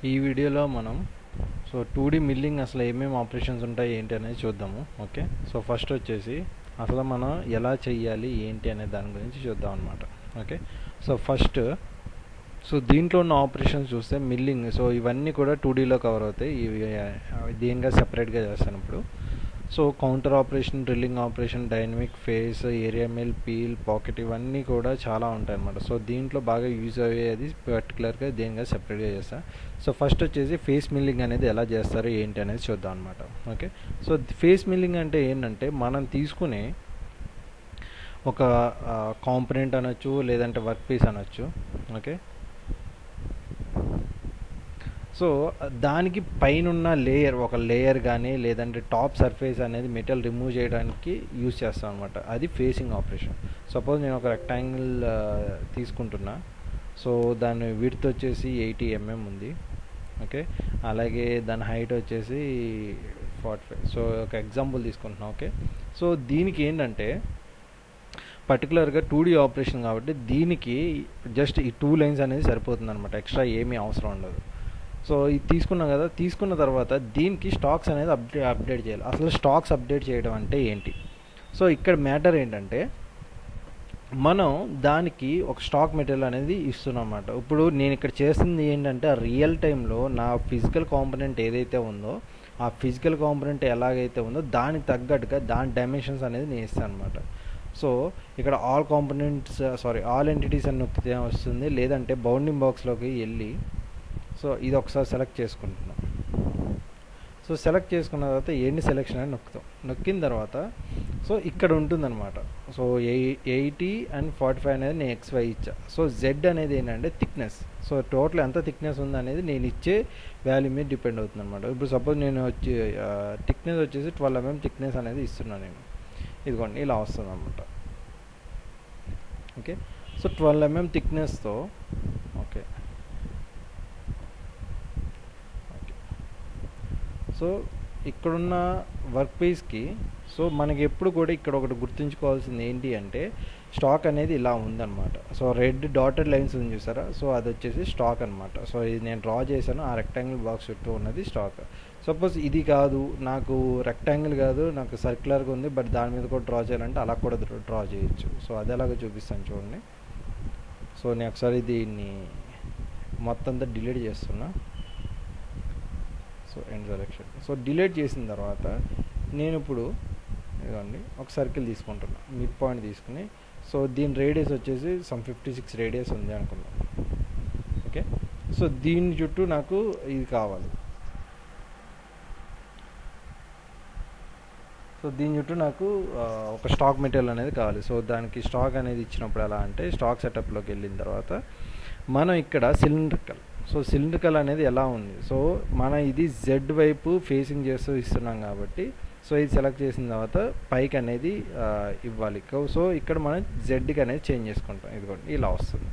ఈ వీడియోలో మనం సో 2D మిల్లింగ్ అసలు ఏమేమి ఆపరేషన్స్ ఉంటాయి ఏంటి అనేది చూద్దాము. ఓకే, సో ఫస్ట్ వచ్చేసి అసలు మనం ఎలా చెయ్యాలి ఏంటి అనే దాని గురించి చూద్దాం అనమాట. ఓకే, సో ఫస్ట్ దీంట్లో ఉన్న ఆపరేషన్స్ చూస్తే మిల్లింగ్, సో ఇవన్నీ కూడా 2Dలో కవర్ అవుతాయి. ఇవి దేనిగా సెపరేట్గా చేస్తాను ఇప్పుడు. So contour operation, drilling operation, dynamic face, area mill, peel, pocket, ఇవన్నీ కూడా చాలా ఉంటాయి అన్నమాట. సో దీంట్లో బాగా యూజ్ అయ్యేది పర్టికులర్గా దేనిగా సెపరేట్గా చేస్తా. సో ఫస్ట్ వచ్చేసి ఫేస్ మిల్లింగ్ అనేది ఎలా చేస్తారు ఏంటి అనేది చూద్దాం అనమాట. ఓకే, సో ఫేస్ మిల్లింగ్ అంటే ఏంటంటే మనం తీసుకునే ఒక కాంపనెంట్ అనొచ్చు, లేదంటే వర్క్ పీస్ అనొచ్చు. ఓకే, సో దానికి పైనున్న లేయర్, ఒక లేయర్ కానీ లేదంటే టాప్ సర్ఫేస్ అనేది మెటల్ రిమూవ్ చేయడానికి యూజ్ చేస్తాం అనమాట. అది ఫేసింగ్ ఆపరేషన్. సపోజ్ నేను ఒక రెక్టాంగిల్ తీసుకుంటున్నా. సో దాని విడ్త్ వచ్చేసి 80 mm ఉంది. ఓకే, అలాగే దాని హైట్ వచ్చేసి 45. సో ఒక ఎగ్జాంపుల్ తీసుకుంటున్నాం. ఓకే, సో దీనికి ఏంటంటే పర్టికులర్గా 2D ఆపరేషన్ కాబట్టి దీనికి జస్ట్ ఈ 2 లైన్స్ అనేది సరిపోతుంది అనమాట. ఎక్స్ట్రా ఏమీ అవసరం ఉండదు. సో ఇది తీసుకున్నాం కదా, తీసుకున్న తర్వాత దీనికి స్టాక్స్ అనేది అప్డేట్ చేయాలి. అసలు స్టాక్స్ అప్డేట్ చేయడం అంటే ఏంటి? సో ఇక్కడ మ్యాటర్ ఏంటంటే మనం దానికి ఒక స్టాక్ మెటీరియల్ అనేది ఇస్తున్నాం అన్నమాట. ఇప్పుడు నేను ఇక్కడ చేస్తుంది ఏంటంటే రియల్ టైంలో నా ఫిజికల్ కాంపోనెంట్ ఏదైతే ఉందో ఆ ఫిజికల్ కాంపోనెంట్ ఎలాగైతే ఉందో దానికి తగ్గట్టుగా దాని డైమెన్షన్స్ అనేది నేను ఇస్తాను అనమాట. సో ఇక్కడ ఆల్ కాంపోనెంట్స్ ఆల్ ఎంటిటీస్ అని నొక్కితే వస్తుంది, లేదంటే బౌండింగ్ బాక్స్లోకి వెళ్ళి సో ఇది ఒకసారి సెలెక్ట్ చేసుకుంటున్నాం. సో సెలెక్ట్ చేసుకున్న తర్వాత ఎన్ని సెలెక్షన్ అని నొక్కిన తర్వాత సో ఇక్కడ ఉంటుందన్నమాట. సో 80 and 45 అనేది నేను XY ఇచ్చా. సో Z అనేది ఏంటంటే థిక్నెస్. సో టోటల్ ఎంత థిక్నెస్ ఉంది అనేది నేను ఇచ్చే వాల్యూ మీద డిపెండ్ అవుతుంది అనమాట. ఇప్పుడు సపోజ్ నేను వచ్చి థిక్నెస్ వచ్చేసి 12 mm థిక్నెస్ అనేది ఇస్తున్నాను నేను. ఇదిగోండి ఇలా వస్తుంది అనమాట. ఓకే, సో 12 mm థిక్నెస్తో ఓకే సో ఇక్కడున్న వర్క్ పీస్కి సో మనకి ఎప్పుడు కూడా ఇక్కడ ఒకటి గుర్తుంచుకోవాల్సింది ఏంటి అంటే స్టాక్ అనేది ఇలా ఉందన్నమాట. సో రెడ్ డాటెడ్ లైన్స్ ఉంది చూసారా, సో అది వచ్చేసి స్టాక్ అనమాట. సో ఇది నేను డ్రా చేశాను, ఆ రెక్టాంగిల్ బాక్స్ చుట్టూ ఉన్నది స్టాక్. సపోజ్ ఇది కాదు, నాకు రెక్టాంగిల్ కాదు, నాకు సర్క్యులర్గా ఉంది, బట్ దాని మీద కూడా డ్రా చేయాలంటే అలా కూడా డ్రా చేయొచ్చు. సో అది ఎలాగో చూపిస్తాను చూడండి. సో నేను ఒకసారి దీన్ని మొత్తం అంతా డిలీట్ చేస్తున్నా. So end selection. So delete చేసిన తర్వాత నేను ఇప్పుడు ఇదిగోండి ఒక సర్కిల్ తీసుకుంటున్నా, మిడ్ పాయింట్ తీసుకుని. సో దీని రేడియస్ వచ్చేసి 56 రేడియస్ ఉంది అనుకున్నాం. ఓకే, సో దీని చుట్టూ నాకు ఇది కావాలి. సో దీని చుట్టూ నాకు ఒక స్టాక్ మెటీరియల్ అనేది కావాలి. సో దానికి స్టాక్ అనేది ఇచ్చినప్పుడు ఎలా అంటే స్టాక్ సెటప్లోకి వెళ్ళిన తర్వాత మనం ఇక్కడ సిలిండ్రికల్. సో సిలిండ్రికల్ అనేది ఎలా ఉంది, సో మనం ఇది జెడ్ వైపు ఫేసింగ్ చేస్తూ ఇస్తున్నాం కాబట్టి సో ఇది సెలెక్ట్ చేసిన తర్వాత పైకి అనేది ఇవ్వాలి. సో ఇక్కడ మనం జెడ్కి అనేది చేంజ్ చేసుకుంటాం. ఇదిగోండి ఇలా వస్తుంది.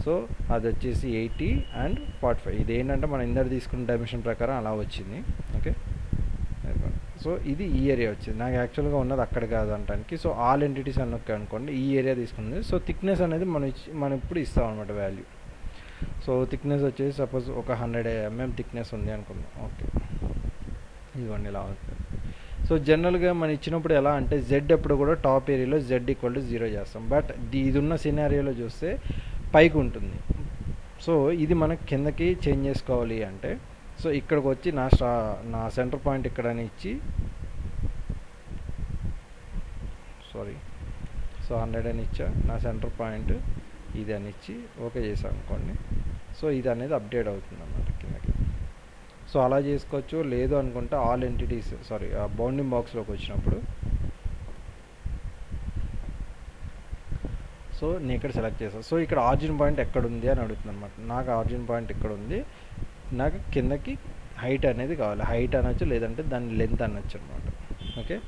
సో అది వచ్చేసి 80 and 45. ఇది ఏంటంటే మనం ఇందరు తీసుకున్న డైమెన్షన్ ప్రకారం అలా వచ్చింది. ఓకే, సో ఇది ఈ ఏరియా వచ్చింది. నాకు యాక్చువల్గా ఉన్నది అక్కడ కాదు అనడానికి. సో ఆల్ ఎంటిటీస్ అనుకోండి ఈ ఏరియా తీసుకుంది. సో థిక్నెస్ అనేది మనం ఇప్పుడు ఇస్తాం అనమాట వాల్యూ. సో థిక్నెస్ వచ్చేసి సపోజ్ ఒక 100 mm థిక్నెస్ ఉంది అనుకుందాం. ఓకే, ఇదిగోండి ఇలా అవుతుంది. సో జనరల్గా మనం ఇచ్చినప్పుడు ఎలా అంటే జెడ్ ఎప్పుడు కూడా టాప్ ఏరియాలో Z = 0 చేస్తాం, బట్ ఇది ఉన్న సినారియోలో చూస్తే పైకి ఉంటుంది. సో ఇది మనకి కిందకి చేంజ్ చేసుకోవాలి అంటే సో ఇక్కడికి వచ్చి నా సెంటర్ పాయింట్ ఇక్కడని ఇచ్చి సో 100 అని ఇచ్చా, నా సెంటర్ పాయింట్ ఇది అని ఇచ్చి ఓకే చేసాం అనుకోండి. సో ఇది అనేది అప్డేట్ అవుతుంది అన్నమాట కిందకి. సో అలా చేసుకోవచ్చు. లేదు అనుకుంటే ఆల్ ఎంటిటీస్ బౌండింగ్ బాక్స్లోకి వచ్చినప్పుడు సో నేను ఇక్కడ సెలెక్ట్ చేస్తాను. సో ఇక్కడ ఆరిజిన్ పాయింట్ ఎక్కడ ఉంది అని అడుగుతుంది అనమాట. నాకు ఆరిజిన్ పాయింట్ ఇక్కడ ఉంది, నాకు కిందకి హైట్ అనేది కావాలి. హైట్ అనొచ్చు, లేదంటే దాని లెంత్ అనొచ్చు అనమాట. ఓకే,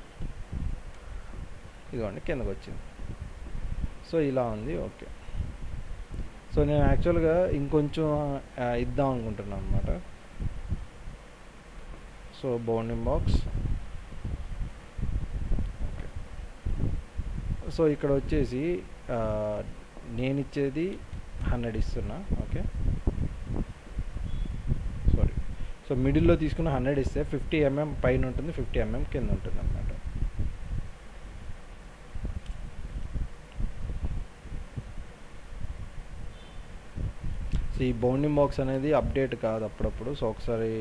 ఇదిగోండి కిందకి వచ్చింది. సో ఇలా ఉంది. ఓకే, సో నేను యాక్చువల్గా ఇంకొంచెం ఇద్దాం అనుకుంటున్నాను అనమాట. So bounding box. Okay, so ఇక్కడ వచ్చేసి నేను ఇచ్చేది 100 ఇస్తున్నా. ఓకే, సో సో మిడిల్లో తీసుకున్న 100 ఇస్తే 50 mm పైన ఉంటుంది, 50 mm కింద ఉంటుంది అనమాట. సో ఈ బౌండింగ్ బాక్స్ అనేది అప్డేట్ కాదు అప్పుడప్పుడు. సో ఒకసారి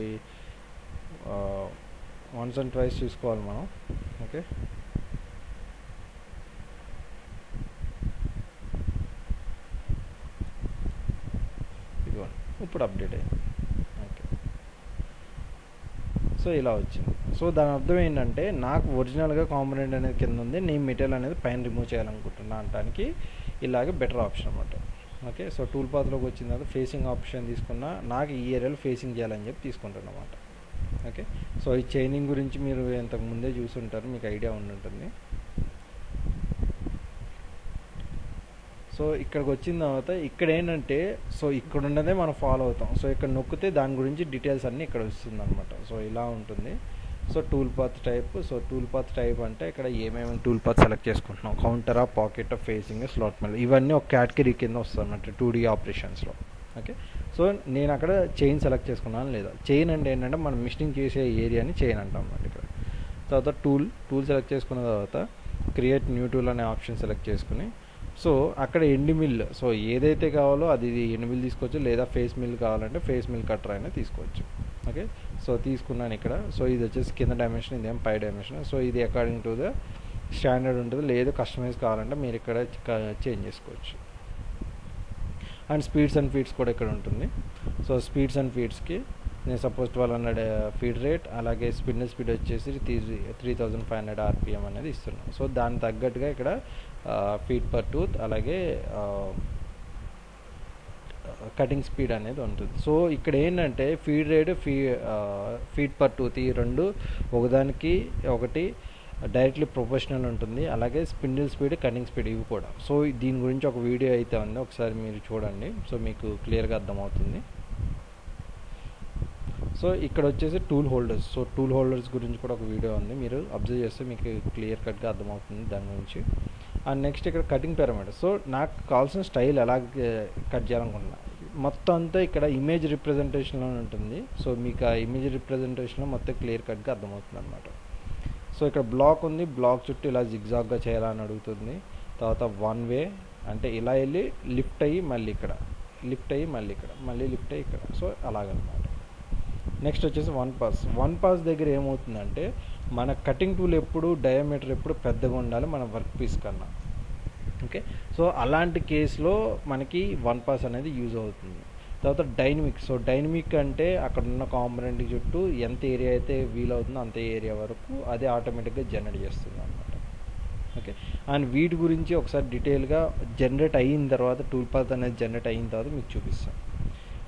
వన్స్ అండ్ ట్వైస్ చూసుకోవాలి మనం. ఓకే, ఇదిగోండి ఇప్పుడు అప్డేట్ అయింది. ఓకే, సో ఇలా వచ్చింది. సో దాని అర్థం ఏంటంటే నాకు ఒరిజినల్గా కాంపోనెంట్ అనేది కింద ఉంది, నేను మెటీరియల్ అనేది పైన రిమూవ్ చేయాలనుకుంటున్నా అనడానికి ఇలాగే బెటర్ ఆప్షన్ అనమాట. ఓకే, సో టూల్ పాత్లోకి వచ్చిన తర్వాత ఫేసింగ్ ఆప్షన్ తీసుకున్నా, నాకు ఈ ఏరియాలో ఫేసింగ్ చేయాలని చెప్పి తీసుకుంటాను అనమాట. ఓకే, సో ఈ చైనింగ్ గురించి మీరు ఇంతకు ముందే చూసుంటారు, మీకు ఐడియా ఉండుంటుంది. సో ఇక్కడికి వచ్చిన తర్వాత ఇక్కడ ఏంటంటే, సో ఇక్కడ ఉన్నదే మనం ఫాలో అవుతాం. సో ఇక్కడ నొక్కితే దాని గురించి డీటెయిల్స్ అన్నీ ఇక్కడ వస్తుంది అనమాట. సో ఇలా ఉంటుంది. So tool path type. So tool path type అంటే ఇక్కడ ఏమేమి టూల్ పాత్ సెలెక్ట్ చేసుకుంటున్నాం, కౌంటరా, పాకెట్, ఫేసింగ్, స్లాట్ మిల్, ఇవన్నీ ఒక కేటగిరీ కింద వస్తుంది అన్నమాట 2D ఆపరేషన్స్లో. ఓకే, సో నేను అక్కడ చైన్ సెలెక్ట్ చేసుకున్నాను లేదా. చైన్ అంటే ఏంటంటే మనం మిషనింగ్ చేసే ఏరియాని చైన్ అంటాం అన్నమాట ఇక్కడ. తర్వాత టూల్ సెలెక్ట్ చేసుకున్న తర్వాత క్రియేట్ న్యూ టూల్ అనే ఆప్షన్ సెలెక్ట్ చేసుకుని, సో అక్కడ ఎండ్ మిల్, సో ఏదైతే కావాలో అది ఎండ్ మిల్ తీసుకోవచ్చు, లేదా ఫేస్ మిల్ కావాలంటే ఫేస్ మిల్ కట్టర్ అయినా తీసుకోవచ్చు. ఓకే, సో తీసుకున్నాను ఇక్కడ. సో ఇది వచ్చేసి కింద డైమెన్షన్, ఇదేం పై డైమెన్షన్. సో ఇది అకార్డింగ్ టు ద స్టాండర్డ్ ఉంటుంది, లేదు కస్టమైజ్ కావాలంటే మీరు ఇక్కడ చేంజ్ చేసుకోవచ్చు. అండ్ స్పీడ్స్ అండ్ ఫీడ్స్ కూడా ఇక్కడ ఉంటుంది. సో స్పీడ్స్ అండ్ ఫీడ్స్కి నేను సపోజ్ 1200 ఫీడ్ రేట్, అలాగే స్పిన్నిల్ స్పీడ్ వచ్చేసి 3500 RPM అనేది ఇస్తున్నాను. సో దానికి తగ్గట్టుగా ఇక్కడ ఫీడ్ పర్ టూత్, అలాగే కటింగ్ స్పీడ్ అనేది ఉంటుంది. సో ఇక్కడ ఏంటంటే feed rate, feed per tooth ఈ రెండు ఒకదానికి ఒకటి డైరెక్ట్లీ ప్రొఫెషనల్ ఉంటుంది, అలాగే స్పిన్డిల్ స్పీడ్, కటింగ్ స్పీడ్ ఇవి కూడా. సో దీని గురించి ఒక వీడియో అయితే ఉంది, ఒకసారి మీరు చూడండి. సో మీకు క్లియర్గా అర్థమవుతుంది. సో ఇక్కడ వచ్చేసి tool holders. So tool holders గురించి కూడా ఒక వీడియో ఉంది, మీరు అబ్జర్వ్ చేస్తే మీకు క్లియర్ కట్గా అర్థమవుతుంది దాని గురించి. అండ్ నెక్స్ట్ ఇక్కడ కటింగ్ పిరమిడ్. సో నాకు కావాల్సిన స్టైల్ ఎలా కట్ చేయాలనుకుంటున్నా, మొత్తం అంతా ఇక్కడ ఇమేజ్ రిప్రజెంటేషన్లో ఉంటుంది. సో మీకు ఆ ఇమేజ్ రిప్రజెంటేషన్లో మొత్తం క్లియర్ కట్గా అర్థమవుతుంది అనమాట. సో ఇక్కడ బ్లాక్ ఉంది, బ్లాక్ చుట్టూ ఇలా జిగ్జాగ్గా చేయాలని అడుగుతుంది. తర్వాత వన్ వే అంటే ఇలా వెళ్ళి లిఫ్ట్ అయ్యి మళ్ళీ ఇక్కడ, లిఫ్ట్ అయ్యి మళ్ళీ ఇక్కడ, మళ్ళీ లిఫ్ట్ అయ్యి ఇక్కడ. సో అలాగనమాట. నెక్స్ట్ వచ్చేసి వన్ పాస్ దగ్గర ఏమవుతుందంటే మన కటింగ్ టూల్ ఎప్పుడు డయామీటర్ ఎప్పుడు పెద్దగా ఉండాలి మన వర్క్ పీస్ కన్నా. ఓకే, సో అలాంటి కేసులో మనకి వన్ పాస్ అనేది యూజ్ అవుతుంది. తర్వాత డైనమిక్. సో డైనమిక్ అంటే అక్కడ ఉన్న కాంపోనెంట్ చుట్టూ ఎంత ఏరియా అయితే వీలవుతుందో అంత ఏరియా వరకు అదే ఆటోమేటిక్గా జనరేట్ చేస్తుంది అనమాట. ఓకే, అండ్ వీటి గురించి ఒకసారి డీటెయిల్గా జనరేట్ అయిన తర్వాత, టూల్ పాత్ అనేది జనరేట్ అయిన తర్వాత మీకు చూపిస్తాను.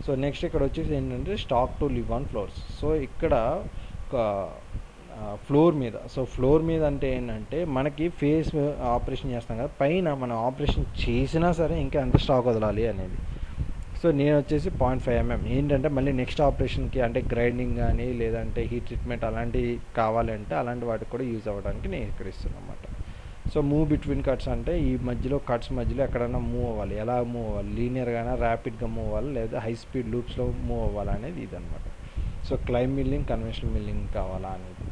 సో నెక్స్ట్ ఇక్కడ వచ్చేసి ఏంటంటే stock to live on floors. So ఇక్కడ ఫ్లోర్ మీద. సో ఫ్లోర్ మీద అంటే ఏంటంటే మనకి ఫేస్ ఆపరేషన్ చేస్తాం కదా, పైన మనం ఆపరేషన్ చేసినా సరే ఇంకా ఎంత స్టాక్ వదలాలి అనేది. సో నేను వచ్చేసి 0.5 mm ఏంటంటే మళ్ళీ నెక్స్ట్ ఆపరేషన్కి అంటే గ్రైండింగ్ కానీ లేదంటే హీట్ ట్రీట్మెంట్ అలాంటివి కావాలంటే అలాంటి వాటికి కూడా యూజ్ అవ్వడానికి నేను ఇక్కడ ఇస్తున్నాను అన్నమాట. సో మూవ్ బిట్వీన్ కట్స్ అంటే ఈ మధ్యలో కట్స్ మధ్యలో ఎక్కడైనా మూవ్ అవ్వాలి, ఎలా మూవ్ అవ్వాలి, లీనియర్గానే ర్యాపిడ్గా మూవ్ అవ్వాలి, లేదా హై స్పీడ్ లూప్స్లో మూవ్ అవ్వాలి అనేది ఇదనమాట. So claim milling, conventional milling కావాలా అనేది.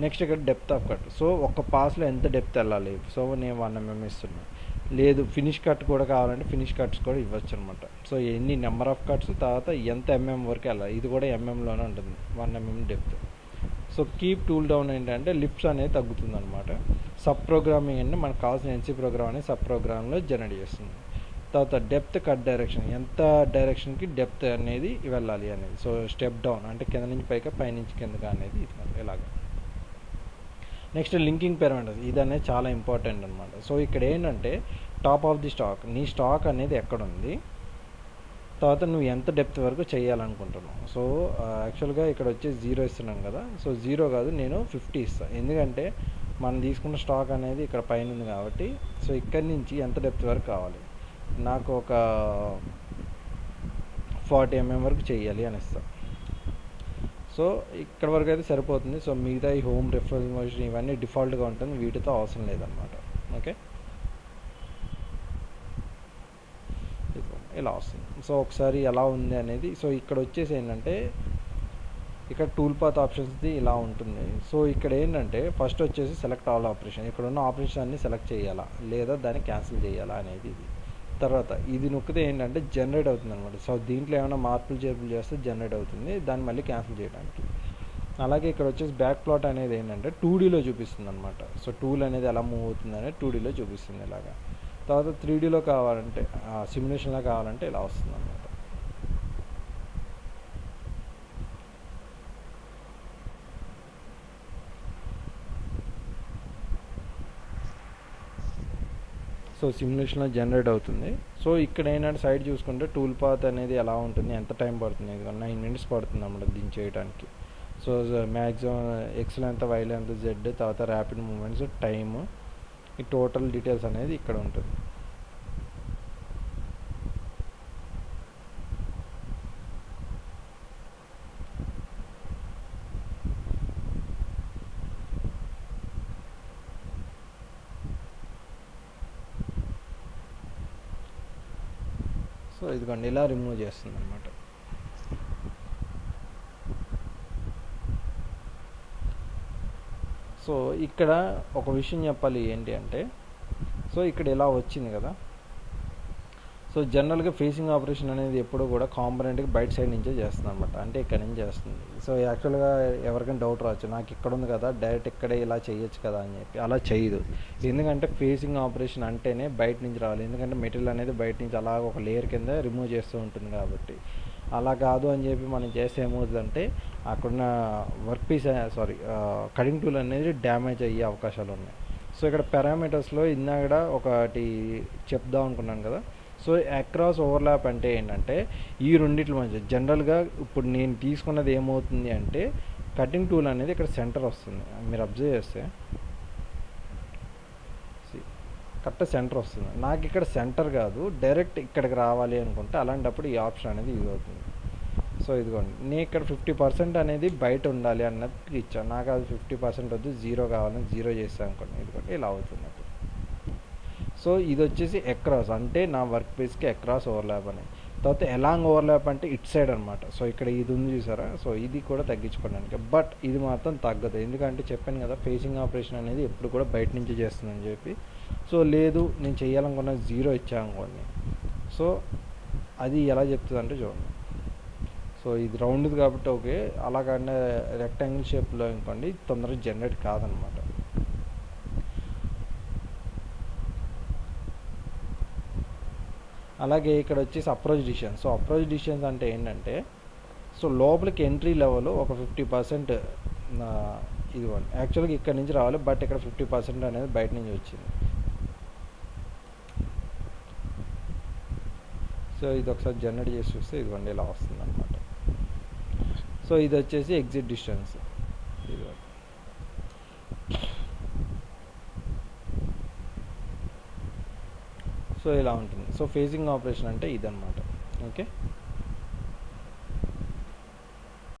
నెక్స్ట్ ఇక్కడ డెప్త్ ఆఫ్ కట్. సో ఒక పాస్లో ఎంత డెప్త్ వెళ్ళాలి. సో నేను 1 mm ఇస్తున్నాను, లేదు ఫినిష్ కట్ కూడా కావాలంటే ఫినిష్ కట్స్ కూడా ఇవ్వచ్చు అనమాట. సో ఎన్ని నెంబర్ ఆఫ్ కట్స్, తర్వాత ఎంత mm వరకు వెళ్ళాలి, ఇది కూడా mmలోనే ఉంటుంది, 1 mm depth. So keep tool down ఏంటంటే లిప్స్ అనేది తగ్గుతుంది అనమాట. సబ్ ప్రోగ్రామింగ్ అంటే మనకు కావాల్సిన NC ప్రోగ్రామ్ అనేది సబ్ ప్రోగ్రామ్లో జనరేట్ చేస్తుంది. తర్వాత డెప్త్ కట్ డైరెక్షన్, ఎంత డైరెక్షన్కి డెప్త్ అనేది వెళ్ళాలి అనేది. సో స్టెప్ డౌన్ అంటే కింద నుంచి పైకి, పైనుంచి కిందగా అనేది ఇలాగా. నెక్స్ట్ లింకింగ్ పారామీటర్స్, ఇది అనేది చాలా ఇంపార్టెంట్ అనమాట. సో ఇక్కడ ఏంటంటే టాప్ ఆఫ్ ది స్టాక్, నీ స్టాక్ అనేది ఎక్కడ ఉంది, తర్వాత నువ్వు ఎంత డెప్త్ వరకు చేయాలనుకుంటున్నావు. సో యాక్చువల్గా ఇక్కడ వచ్చేసి 0 ఇస్తున్నాను కదా. సో 0 కాదు, నేను 50 ఇస్తాను, ఎందుకంటే మనం తీసుకున్న స్టాక్ అనేది ఇక్కడ పైన ఉంది కాబట్టి. సో ఇక్కడి నుంచి ఎంత డెప్త్ వరకు కావాలి, నాకు ఒక 40 mm వరకు చేయాలి అని ఇస్తాను. సో ఇక్కడ వరకు అయితే సరిపోతుంది. సో మిగతా ఈ హోమ్ రిఫ్రిజరేషన్ ఇవన్నీ డిఫాల్ట్గా ఉంటుంది, వీటితో అవసరం లేదనమాట. ఓకే, ఇలా వస్తుంది. సో ఒకసారి ఎలా ఉంది అనేది. సో ఇక్కడ వచ్చేసి ఏంటంటే ఇక్కడ టూల్ పాత్ ఆప్షన్స్ది ఇలా ఉంటుంది. సో ఇక్కడ ఏంటంటే ఫస్ట్ వచ్చేసి సెలెక్ట్ ఆల్ ఆపరేషన్, ఇక్కడ ఉన్న ఆపరేషన్ అన్ని సెలెక్ట్ చేయాలా లేదా దాన్ని క్యాన్సిల్ చేయాలా అనేది ఇది. తర్వాత ఇది నొక్కితే ఏంటంటే జనరేట్ అవుతుంది అనమాట. సో దీంట్లో ఏమైనా మార్పులు చేర్పులు చేస్తే జనరేట్ అవుతుంది, దాన్ని మళ్ళీ క్యాన్సిల్ చేయడానికి. అలాగే ఇక్కడ వచ్చేసి బ్యాక్ ప్లాట్ అనేది ఏంటంటే 2Dలో చూపిస్తుంది అనమాట. సో టూల్ అనేది ఎలా మూవ్ అవుతుంది అనేది 2Dలో చూపిస్తుంది ఇలాగా. తర్వాత 3Dలో కావాలంటే సిమ్యులేషన్లో కావాలంటే ఇలా వస్తుంది అనమాట. సో సిమ్యులేషన్లో జనరేట్ అవుతుంది. సో ఇక్కడ ఏంటంటే సైడ్ చూసుకుంటే టూల్ పాత్ అనేది ఎలా ఉంటుంది, ఎంత టైం పడుతుంది, 9 minutes పడుతుంది అన్నమాట దీన్ని చేయడానికి. సో మ్యాక్సిమం ఎక్స్లో ఎంత, వైలో ఎంత, జెడ్, తర్వాత ర్యాపిడ్ మూమెంట్స్, టైము, ఈ టోటల్ డీటెయిల్స్ అనేది ఇక్కడ ఉంటుంది. సో ఇదిగోండి ఇలా రిమూవ్ చేస్తుంది అనమాట. సో ఇక్కడ ఒక విషయం చెప్పాలి ఏంటి అంటే, సో ఇక్కడ ఇలా వచ్చింది కదా. సో జనరల్గా ఫేసింగ్ ఆపరేషన్ అనేది ఎప్పుడు కూడా కాంపొనెంట్కి బయట సైడ్ నుంచే చేస్తుంది అనమాట, అంటే ఇక్కడ నుంచి చేస్తుంది. సో యాక్చువల్గా ఎవరికైనా డౌట్ రావచ్చు, నాకు ఇక్కడ ఉంది కదా డైరెక్ట్ ఇక్కడే ఇలా చేయొచ్చు కదా అని చెప్పి. అలా చేయదు, ఎందుకంటే ఫేసింగ్ ఆపరేషన్ అంటేనే బయట నుంచి రావాలి, ఎందుకంటే మెటీరియల్ అనేది బయట నుంచి అలా ఒక లేయర్ కింద రిమూవ్ చేస్తూ ఉంటుంది కాబట్టి. అలా కాదు అని చెప్పి మనం చేస్తే ఏమవుతుందంటే అక్కడున్న వర్క్ పీస్ కటింగ్ టూల్ అనేది డ్యామేజ్ అయ్యే అవకాశాలు ఉన్నాయి. సో ఇక్కడ పారామీటర్స్లో ఇందాక ఒకటి చెప్దాం అనుకున్నాను కదా. సో అక్రాస్ ఓవర్లాప్ అంటే ఏంటంటే ఈ రెండిట్ల మధ్య జనరల్గా ఇప్పుడు నేను తీసుకున్నది ఏమవుతుంది అంటే కటింగ్ టూల్ అనేది ఇక్కడ సెంటర్ వస్తుంది, మీరు అబ్జర్వ్ చేస్తే కరెక్ట్ సెంటర్ వస్తుంది. నాకు ఇక్కడ సెంటర్ కాదు, డైరెక్ట్ ఇక్కడికి రావాలి అనుకుంటే అలాంటప్పుడు ఈ ఆప్షన్ అనేది యూజ్ అవుతుంది. సో ఇదిగోండి నేను ఇక్కడ 50% అనేది బయట ఉండాలి అన్నది ఇచ్చాను, నాకు అది 50% వద్దు, 0 కావాలని 0 చేస్తాను అనుకోండి, ఎందుకంటే ఇలా అవుతుంది. సో ఇది వచ్చేసి అక్రాస్ అంటే నా వర్క్ పీస్కి అక్రాస్ ఓవర్లాప్ అని. తర్వాత ఎలాంగ్ ఓవర్లాప్ అంటే ఇట్ సైడ్ అనమాట. సో ఇక్కడ ఇది ఉంది చూసారా, సో ఇది కూడా తగ్గించుకోవడానికి. బట్ ఇది మాత్రం తగ్గదు, ఎందుకంటే చెప్పాను కదా ఫేసింగ్ ఆపరేషన్ అనేది ఎప్పుడు కూడా బయట నుంచి చేస్తుందని చెప్పి. సో లేదు నేను చేయాలనుకున్న 0 ఇచ్చానుకోండి, సో అది ఎలా చెప్తుంది అంటే చూడండి. సో ఇది రౌండ్ది కాబట్టి ఓకే, అలాగంటే రెక్టాంగిల్ షేప్లో అనుకోండి తొందరగా జనరేట్ కాదనమాట. అలాగే ఇక్కడ వచ్చేసి approach distance. So approach distance అంటే ఏంటంటే సో లోపలికి ఎంట్రీ లెవెల్ ఒక 50% ఇదిగోండి, యాక్చువల్గా ఇక్కడ నుంచి రావాలి, బట్ ఇక్కడ 50% అనేది బయట నుంచి వచ్చింది. సో ఇది ఒకసారి జనరేట్ చేసి చూస్తే ఇదిగోండి ఇలా వస్తుంది అనమాట. సో ఇది వచ్చేసి ఎగ్జిట్ డిస్టెన్స్, ఇదిగోండి. సో ఇలా ఉంటుంది. సో ఫేసింగ్ ఆపరేషన్ అంటే ఇదన్నమాట. ఓకే.